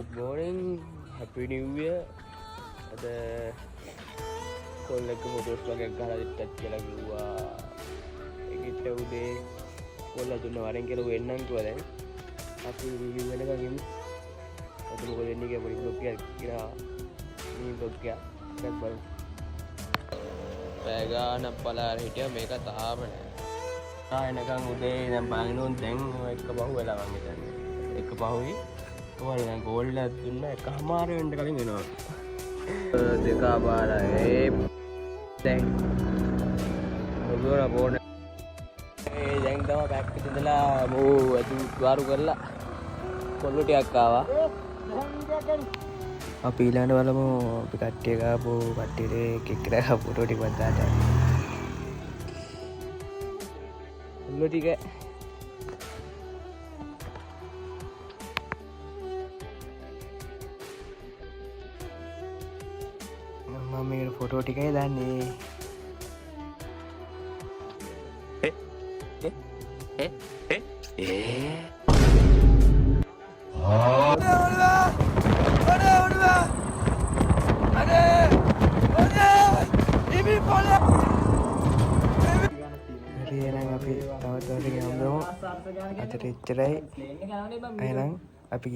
Good morning, happy new year. Ada කොල්ලෙක්ගේ photos වගේක් ගහලා දෙන්නත් කියලා කිව්වා. ඒකිට උදේ කොල්ලා දුන්න වරෙන් කියලා වෙන්නම් කිව්වා දැන්. අපි රිවිව් වෙනකන් ඉමු. අද මොකද වෙන්නේ කියලා පොඩි බ්ලොග් එකක් කියලා මේ බ්ලොග් එක එකක් බලමු. පැය ගානක් බලාගෙන හිටියා මේක තාම නෑ. එනකන් උදේ දැන් බලන්න ඕන දැන් එක පහු වෙලා මං හිතන්නේ. එක පහුයි. කොහොමද දැන් ගෝල් එකක් දුන්නා එකමාර වෙන්න කලින් වෙනවා. දෙක පාරයි දැන් මොකද බෝන ඒ දැන් තමයි බෑක් එකට ඉඳලා මෝ අතු වාරු කරලා කොල්ලෝ ටිකක් ආවා. අපි ඊළඟට බලමු අපි කට්ටිය ගාපු කට්ටියට කෙක්කලා ෆොටෝ ටිකක් දාන්න. කොල්ලෝ ටික මම මේ ෆොටෝ ටිකයි දාන්නේ. එහෙනම් අපි තවත් වරක යමු. අතට එච්චරයි. එහෙනම් අපි